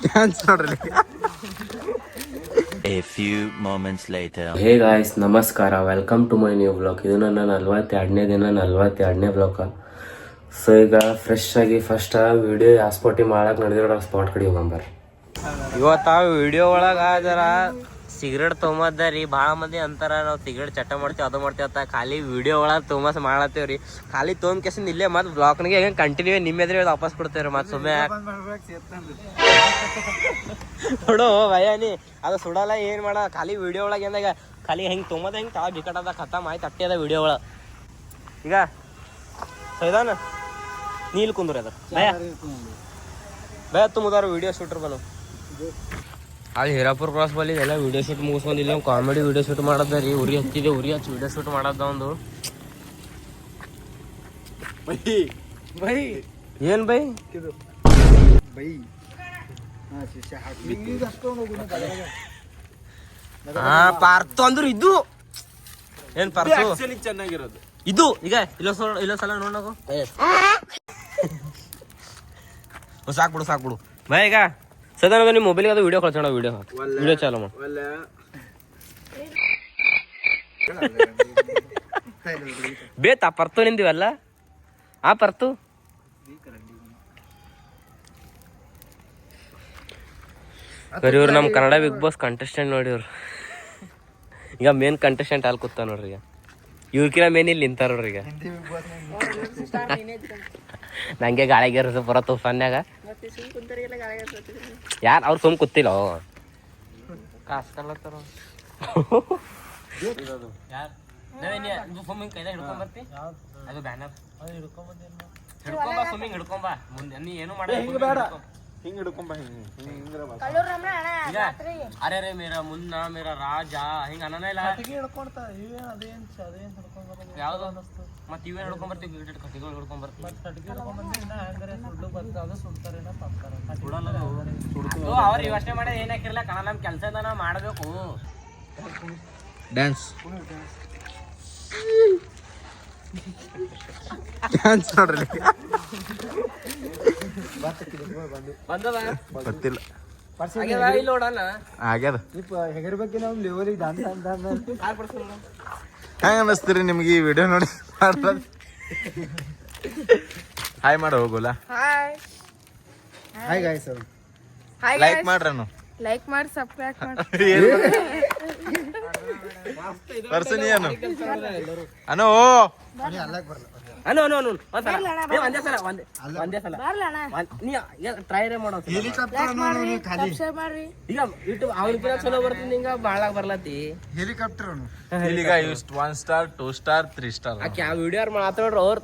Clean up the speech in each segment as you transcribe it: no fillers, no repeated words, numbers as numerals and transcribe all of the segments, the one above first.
Dance ನೋಡ್ರಿ. A few moments later. Hey guys, ನಮಸ್ಕಾರ, welcome to my new blog. ಇದು ನನ್ನ 42ನೇ ದಿನ, 42ನೇ ಬ್ಲಾಗ. ಸೊ ಈಗ ಫ್ರೆಶ್ ಆಗಿ ಫಸ್ಟ್ ವಿಡಿಯೋ ಯಾವ ಸ್ಪಾಟಿಗೆ ಮಾಡಕ್ಕೆ ನಡೆದಿರೋ ಸ್ಪಾಟ್ ಕಡೆ ಹೋಗಂಬರ್ರಿ. ಇವತ್ತ ವಿಡಿಯೋ ಒಳಗ ಜರ ಸಿಗರೇಟ್ ತೊಗೊಂಬದ್ರಿ. ಭಾಳ ಮಂದಿ ಅಂತಾರ ನಾವು ಸಿಗರೇಟ್ ಚಟ ಮಾಡ್ತೀವಿ ಅದು ಮಾಡ್ತೀವಿ ಅಂತ. ಖಾಲಿ ವಿಡಿಯೋ ಒಳಗೆ ತೊಗೊಂಬಸ್ ಮಾಡತ್ತೇವ್ರಿ. ಖಾಲಿ ತೊಗೊಂಡ್ ಕೆಸಿಂದ ಇಲ್ಲೇ ಮತ್ತೆ ಬ್ಲಾಕ್ನಾಗೆ ಹೆಂಗೆ ಕಂಟಿನ್ಯೂ ನಿಮ್ಮ ಎದುರು ವಾಪಸ್ ಕೊಡ್ತೇವ್ರಿ. ಮತ್ತೆ ಸುಮ್ಮನೆ ನೋಡು ಭಯಾನಿ ಅದು ಸುಡಲ್ಲ ಏನು ಮಾಡ. ಖಾಲಿ ವಿಡಿಯೋ ಒಳಗೆ ಏನಾಗ ಖಾಲಿ ಹೆಂಗೆ ತೊಗೊಂಬದ ಹೆಂಗೆ ತಾವು ಬಿಕಟದ ಖತಮ್ ಆಯ್ತು ಅಟ್ಟೆ ಅದ ವಿಡಿಯೋ ಒಳಗೆ. ಈಗ ಸೈದಾನ ನೀಲ್ ಕುಂದ್ರಿ ಅದ ಭಯ ತುಂಬದಾರ ವಿಡಿಯೋ ಶೂಟರ್ ಬನು ಅಲ್ಲಿ ಹೀರಾಪುರ ಕ್ರಾಸ್ ಬಲ್ಲಿ ಎಲ್ಲ ವಿಡಿಯೋ ಶೂಟ್ ಮುಗಿಸ್ಕೊಂಡು ಇಲ್ಲಿ ಕಾಮಿಡಿ ವಿಡಿಯೋ ಶೂಟ್ ಮಾಡೋದ ರೀ. ಉರಿ ಹಚ್ಚಿದೆ, ಉರಿ ಹಚ್ಚಿ ವಿಡಿಯೋ ಶೂಟ್ ಮಾಡೋದ ಒಂದು. ಏನ್ ಬೈ ಹಾ ಪಾರ್ತು ಅಂದ್ರು ಇದು ಏನ್ ಪಾರ್ತು ಚೆನ್ನಾಗಿರೋದು ಇದು. ಈಗ ಇಲ್ಲೊಂದ್ಸಲ ನೋಡ್ ನಾವು ಸಾಕ್ಬಿಡು ಸಾಕ್ಬಿಡು ಬೈ. ಈಗ ಸದಾ ನಿಮ್ಮ ಮೊಬೈಲ್ಗೆ ಅದು ವಿಡಿಯೋ ಕಳ್ಸೋಣ. ವಿಡಿಯೋ ಚಾಲು ಮಾಡು. ಬೇತಾ ಪರ್ತು ನಿಂದಿವಲ್ಲ ಆ ಪರ್ತು ಬರೀ ಇವ್ರು ನಮ್ಮ ಕನ್ನಡ ಬಿಗ್ ಬಾಸ್ ಕಂಟೆಸ್ಟೆಂಟ್ ನೋಡಿ. ಇವ್ರು ಈಗ ಮೇನ್ ಕಂಟೆಸ್ಟೆಂಟ್ ಅಲ್ಲಿ ಕೂತ ನೋಡ್ರಿ. ಈಗ ಇವ್ರಕಿನ ಮೇನ್ ಇಲ್ಲಿ ನಿಂತಾರ ನೋಡ್ರಿ. ಈಗ ನಂಗೆ ಗಾಳಿಗೆ ಬರ ತುಫಾನ್ಯಾಗ ಯಾರು ಅವ್ರು ಸುಮ್ ಕೂತಿಲ್ಲ ಕಾಸ್ಕಲ್ಲತ್ತಾರ. ಅದು ಬ್ಯಾನರ್ ಹಿಡ್ಕೊಂಬ ಸ್ವಿಮ್ಮಿಂಗ್ ಹಿಡ್ಕೊಂಬ ಮುಂದೆ ನೀ ಏನು ಮಾಡ ಹಿಂಗ್ ಹಿಡ್ಕೊಂಬ. ಅರೆ ರೇ ಮೇರಾ ಮುನ್ನ ಮೇರಾ ರಾಜ ಹಿಂಗ ಅನ್ನನ ಇಲ್ಲ. ಯಾವ್ದು ಮತ್ ಇವೇನ್ ಹಿಡ್ಕೊಂಡ್ ಬರ್ತೀವಿ ಕಟ್ಟಿಗಳು ಹಿಡ್ಕೊಂಡ್ ಬರ್ತೀವಿ. ಅವ್ರ ಯೋಚನೆ ಮಾಡಿ ಏನ್ ಹಾಕಿರ್ಲ ಕಣ ನಮ್ ಕೆಲ್ಸ ನಾವು ಮಾಡ್ಬೇಕು. ಡ್ಯಾನ್ಸ್ ಡ್ಯಾನ್ಸ್ ನೋಡ್ರಿ. ಗೊತ್ತಿಲ್ಲ ಆಗ್ಯದ. ಹೆಂಗ ಅನಿಸ್ತೀರಿ ನಿಮ್ಗೆ ಈ ವಿಡಿಯೋ ನೋಡಿ? ಹಾಯ್ ಮಾಡ ಹೋಗೋಲ್ಲ. ಹಾಯ್ ಗಾಯ್ಸ್, ಲೈಕ್ ಮಾಡ್ರನು, ಲೈಕ್ ಮಾಡಿ ಸಬ್ಸ್ಕ್ರೈಬ್ ಮಾಡಿ. ಪರ್ಸನ್ ಏನು ಅನೋ ಅನು ಅನು ಅನು ಒಂದೇ ಸಲ ಒಂದೇ ಸಲ ಟ್ರೈ ಮಾಡೋ. ಈಗ ಇಟ್ಟು ಅವ್ರ ಚಲೋ ಬರ್ತೀನಿ ಹಿಂಗ ಬಾಳ ಬರ್ಲತ್ತಿ. ಹೆಲಿಕಾಪ್ಟರ್ ಈಗ 1 ಸ್ಟಾರ್ 2 ಸ್ಟಾರ್ 3 ಸ್ಟಾರ್ ಆ ವಿಡಿಯೋ ಮಾತಾಡ್ರ ಅವ್ರ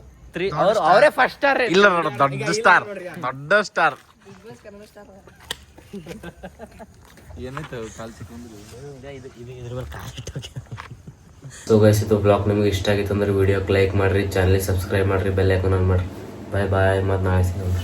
ಅವರೇ ಫಸ್ಟ್ ಸ್ಟಾರ್. ಇಲ್ಲ ನೋಡ ದೊಡ್ಡ ಸ್ಟಾರ್, ದೊಡ್ಡ ಸ್ಟಾರ್. ಏನಾಯ್ತು ಕಾಲ್ ಸಿಕ್ಕಿದ್ರೆ ಸೊ ಗೈಸ್, ಇದು ಬ್ಲಾಗ್ ನಿಮ್ಗೆ ಇಷ್ಟ ಆಗಿತ್ತು ಅಂದ್ರೆ ವಿಡಿಯೋಕ್ಕೆ ಲೈಕ್ ಮಾಡ್ರಿ, ಚಾನಲ್ ಸಬ್ಸ್ಕ್ರೈಬ್ ಮಾಡ್ರಿ, ಬೆಲ್ ಐಕಾನ್ ಆನ್ ಮಾಡ್ರಿ. ಬಾಯ್ ಬಾಯ್, ಮತ್ತೆ ನಾಳೆ ಸಿಗೋಣ.